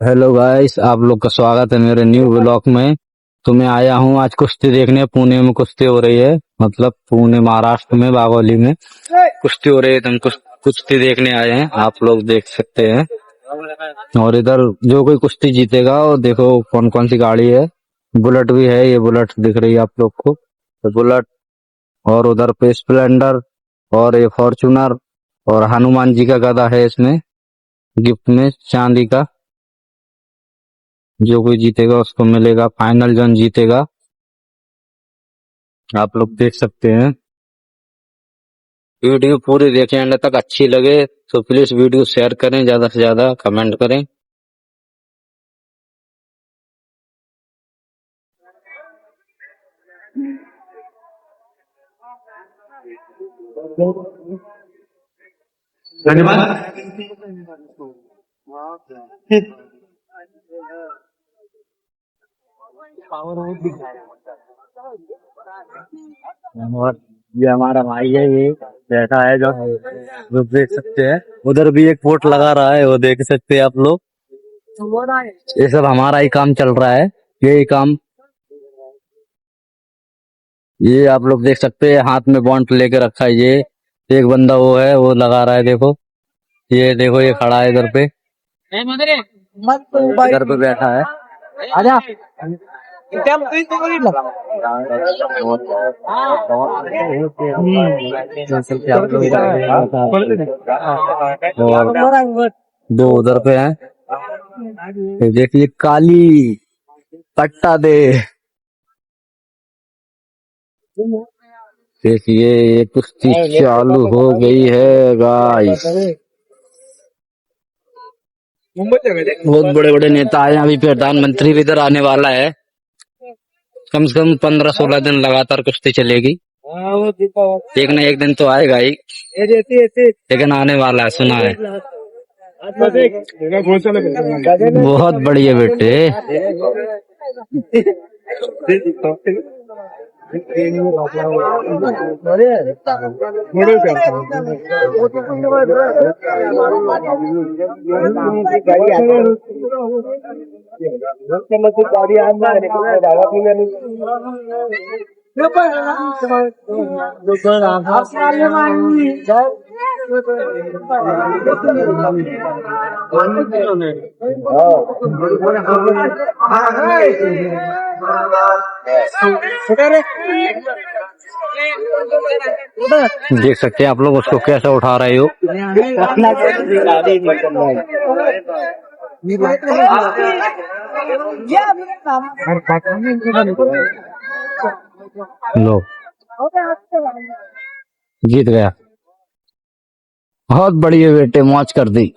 Hello guys, आप लोग का स्वागत है मेरे न्यू व्लॉग में। तो मैं आया हूँ आज कुश्ती देखने। पुणे में कुश्ती हो रही है, मतलब पुणे महाराष्ट्र में बागोली में कुश्ती हो रही है। तो हम कुश्ती देखने आए हैं, आप लोग देख सकते हैं। और इधर जो कोई कुश्ती जीतेगा, और देखो कौन कौन सी गाड़ी है। बुलेट भी है, ये बुलेट दिख रही है आप लोग को, तो बुलेट। और उधर पे स्प्लेंडर, और ये फॉर्चूनर, और हनुमान जी का गदा है इसमें गिफ्ट में चांदी का। जो कोई जीतेगा उसको मिलेगा, फाइनल जन जीतेगा। आप लोग देख सकते हैं। वीडियो पूरी देखें एंड तक, अच्छी लगे तो प्लीज वीडियो शेयर करें, ज्यादा से ज्यादा कमेंट करें। धन्यवाद। और ये हमारा भाई है, ये बैठा है जो देख सकते हैं। उधर भी एक पोट लगा रहा है, वो देख सकते हैं आप लोग। ये सब हमारा ही काम चल रहा है, यही काम। ये आप लोग देख सकते हैं, हाथ में बॉन्ड लेके रखा है। ये एक बंदा वो है, वो लगा रहा है, देखो। ये देखो, ये खड़ा है इधर पे, इधर पे बैठा है। आजा। और दो उधर पे हैं। ये देखिए, काली पट्टा दे। देखिए, ये कुश्ती चालू हो गई है गाइस। बहुत बड़े बड़े नेता आए हैं, अभी प्रधानमंत्री भी इधर आने वाला है। कम से कम 15-16 दिन लगातार कुश्ती चलेगी। एक न एक दिन तो आएगा ही, लेकिन आने वाला है, सुना है। बहुत बढ़िया बेटे। देख सकते हैं आप लोग उसको कैसे उठा रहे हो। लो, जीत गया। बहुत बढ़िया बेटे, मौज कर दी।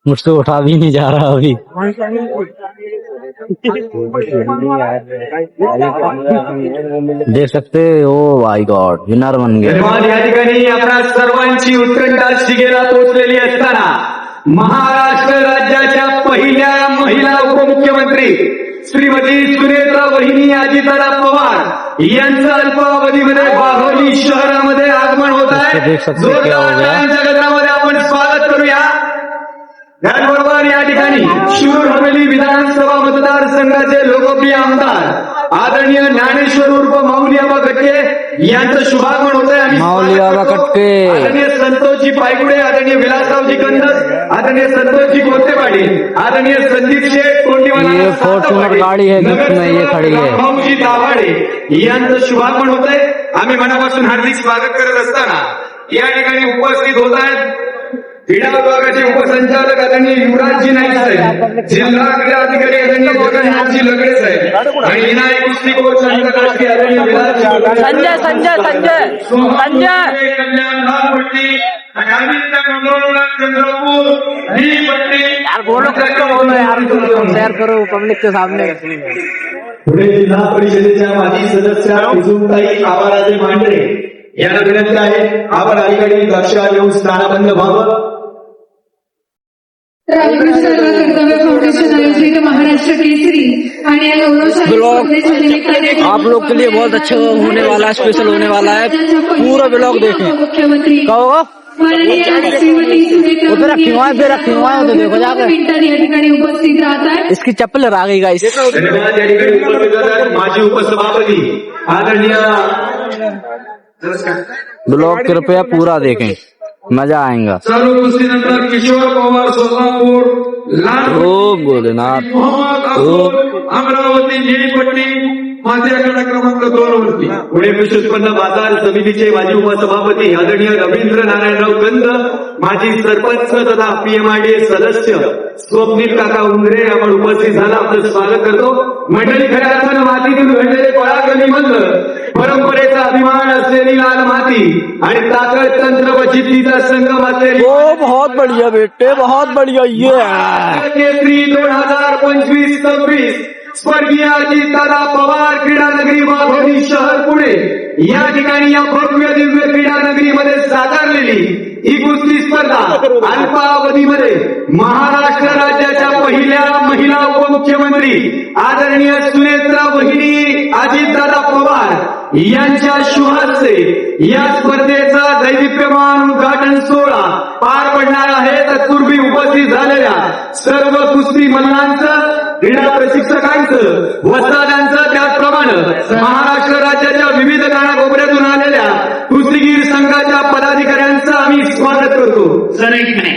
मुझसे उठा भी नहीं जा रहा अभी। देख सकते हो, माय गॉड, विनर बन गए। या ठिकाणी आपल्या सर्वांची उत्कंठा शिगेला पोहोचलेली असताना महाराष्ट्र राज्याच्या पहिल्या महिला उपमुख्यमंत्री श्रीमती सुनेत्रा वहिनी अजितदादा पवार यांचं अल्पावधीमध्ये बाहोली शहरामध्ये आगमन होत आहे। जोरदार टाळ्यांच्या गजरामध्ये आपण स्वागत करूया। त्याचबरोबर या ठिकाणी शिरूर हवेली विधानसभा मतदारसंघाचे लोकप्रिय आमदार आदरणीय ज्ञानेश्वर उर्फ माऊली आबा कटके यांचं शुभागमन होत आहे। माऊली आबा कटके, आदरणीय संतोषजी पायगुडे, आदरणीय विलासरावजी कंदस, आदरणीय संतोषजी गोतेपाटील, आदरणीय संदीप शेठ कोंडीवाला, ये फॉर्च्यूनर गाड़ी है गिफ्ट में, ये खड़ी है। भाऊजी दाभाडे यांचं शुभागमन होत आहे। आम्ही मनापासून हार्दिक स्वागत करत असताना या ठिकाणी उपस्थित होत आहेत क्रीडा विभागाचे उपसंचालक आदरणीय युवराजजी नाईक साहेब, जिल्हा क्रीडा अधिकारी आदरणीय जगन्नाथजी लगडे साहेब, आणि विनायक कुस्ती कोच संघटनाचे आदरणीय संजय कल्याण लालपट्टी आणि आदित्य मंगळूरनाथ चंद्रपूर ही पट्टी। यार बोलो, किसको बोलो यार, तुम शेयर करो पब्लिक के सामने। पुणे जिल्हा परिषदेच्या माजी सदस्या कुसुमताई आबाराजे मांढरे यांना विनंती आहे, आपण अलीकडे कक्षा घेऊन स्थानबंद व्हावं। रामकृष्ण कर्तव्य फाउंडेशन आयोजित महाराष्ट्र केसरी आणि या गौरवशाली स्पर्धेच्या निमित्ताने आप लोग के लिए बहुत अच्छा होने वाला है, स्पेशल होने वाला है, पूरा ब्लॉग देखें। मुख्यमंत्री क्या होगा माननीय श्रीमती सुनेत्रा उधर रखी हुआ है, फिर रखी हुआ है, उधर देखो जाकर। मिनिटात या ठिकाणी उपस्थित राहतात। इसकी चप्पल आ गई गाइस। धन्यवाद। या ठिकाणी उपस्थित आहेत माजी उपसभापती आदरणीय ब्लॉग कृपया पूरा देखें, मजा आएगा। सर्व कुस्तीनंतर किशोर पवार सोलापूर, लाल ओ भोलेनाथ, मोहम्मद अब्दुल अमरावती जेईपट्टी माझ्या आकडा क्रमांक 2 वरती पुणे कृषी उत्पन्न बाजार समितीचे माजी उपसभापती आदरणीय रवींद्र नारायणराव कंद, माजी सरपंच तथा पीएमआरडीए सदस्य स्वप्नील काका उंगरे आपण उपस्थित झाला, आपलं स्वागत करतो। मंडळी, खऱ्या अर्थानं मातीतून घडलेले पराक्रमी मंद, परंपरेचा अभिमान असलेली लाल माती आणि ताकद तंत्र व जिद्दीचा संगम असलेली ओ बहुत बढ़िया बेटे, बहुत बढ़िया। ये केसरी 2025-26 स्वर्गीय अजितदादा पवार क्रीडा नगरी वाघोली शहर पुणे या ठिकाणी या भव्य दिव्य क्रीडा नगरीमध्ये साकारलेली ही कुस्ती स्पर्धा अल्पावधीमध्ये महाराष्ट्र राज्याच्या पहिल्या महिला उपमुख्यमंत्री आदरणीय सुनेत्रा वहिनी अजितदादा पवार यांच्या शुभहस्ते या स्पर्धेचा दैदिप्यमान उद्घाटन सोहळा पार पडणार आहे। तत्पूर्वी उपस्थित झालेल्या सर्व कुस्ती मल्लांचं, क्रीडा प्रशिक्षकांचं, वस्तादांचं, त्याचप्रमाणे महाराष्ट्र राज्याच्या विविध कानाकोपऱ्यातून आलेल्या कुस्तीगीर संघाच्या पदाधिकाऱ्यांचं आम्ही स्वागत करतो। सरेखने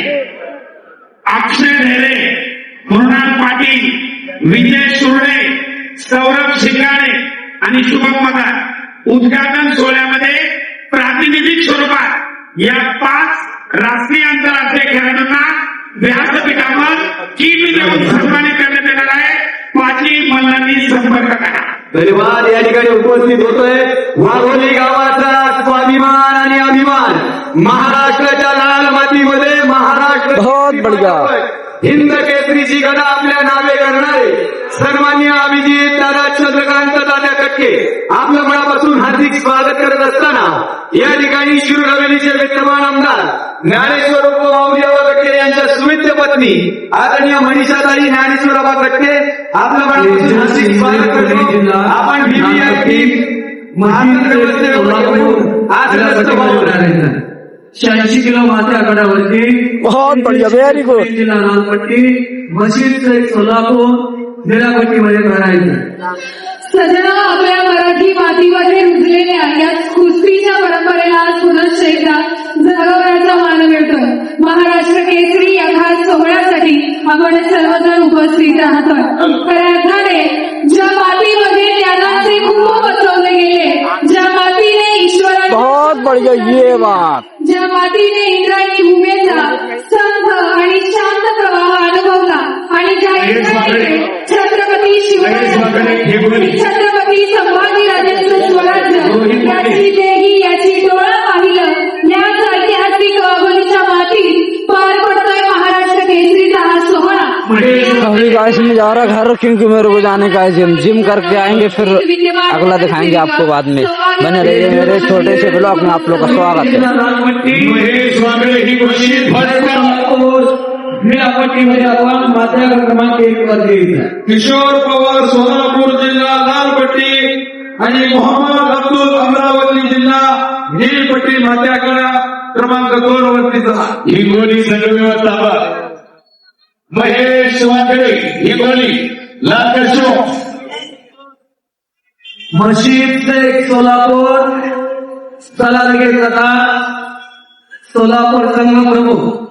अक्षय ढेरे, मृणाल पाटील, विजय सुर्डे, सौरभ शिंगाडे आणि शुभम मगर उद्घाटन सोहळ्यामध्ये प्रातिनिधिक स्वरूपात या 5 राष्ट्रीय आंतरराष्ट्रीय खेळाडूंना व्यासपीठावर किट देऊन सन्मानित करण्यात येणार आहे। पाचही मल्लांनी संपर्क करा। धन्यवाद। या ठिकाणी उपस्थित होतोय वाघोली गावाचा स्वाभिमान आणि अभिमान, महाराष्ट्राच्या लाल मातीमध्ये महाराष्ट्र बहुत बढ़िया। हिंद केसरीची गदा आपल्या नावे करणारे सन्मान्य अभिजित दादा चंद्रकांत दादा कटके आपलं मनापासून हार्दिक स्वागत करत असताना या ठिकाणी शिरूर हवेलीचे विद्यमान आमदार ज्ञानेश्वर माऊलीबाबा कटके यांच्या सुविद्य पत्नी आदरणीय मनीषाताई ज्ञानेश्वरबाबा कटके आपलं मनापासून हार्दिक स्वागत करतो। आपण VVIP 86 किलो माथे आकड्यावरती बहुत बढ़िया, वेरी गुड। जिल्हा लालपट्टी, मशीद सोलापूर निळापट्टीमध्ये करायचं। सजना, आपल्या मराठी मातीमध्ये रुजलेल्या या कुस्तीच्या परंपरेला आज पुनश्च एकदा जागवण्याचा मान मिळतोय। महाराष्ट्र केसरी या खास सोहळ्यासाठी आपण सर्वजण उपस्थित आहात। खऱ्या अर्थाने ज्या मातीमध्ये ज्ञानाचे कुंभ बसवले गेले, ज्या मातीने ईश्वराने बहुत बढ़िया, ये बात ज्या मातीने इंद्रायणी भूमीचा संत आणि शांत प्रवाह अनुभवला आणि ज्या इंद्रायणीने छत्रपती शिवरायांनी छत्रपती संभाजीराजांचं स्वराज्य याची देही याची डोळा पाहिलं, याच ऐतिहासिक वाघोलीच्या मातीत पार पडतोय महाराष्ट्र केसरीचा हा सोहळा। अभी गाइस मैं जा रहा घर, क्योंकि मेरे को जाने का है जिम करके आएंगे, फिर अगला दिखाएंगे आपको बाद में। बने रहिए मेरे छोटे से ब्लॉग में, आप लोग का स्वागत है। महेश वागळे ही घोषित निळापट्टीमध्ये आपण माथे आकडा क्रमांक 1 वरती किशोर पवार सोलापूर जिल्हा लालपट्टी आणि मोहम्मद अब्दुल अमरावती जिल्हा निळपट्टी माझ्या आकडा क्रमांक 2 वरती चला। हिंगोली संघव्यवस्था महेश वागळे, हिंगोली लालकशो, मशीद सोलापूर, चला लगेच आता सोलापूर संघ प्रमुख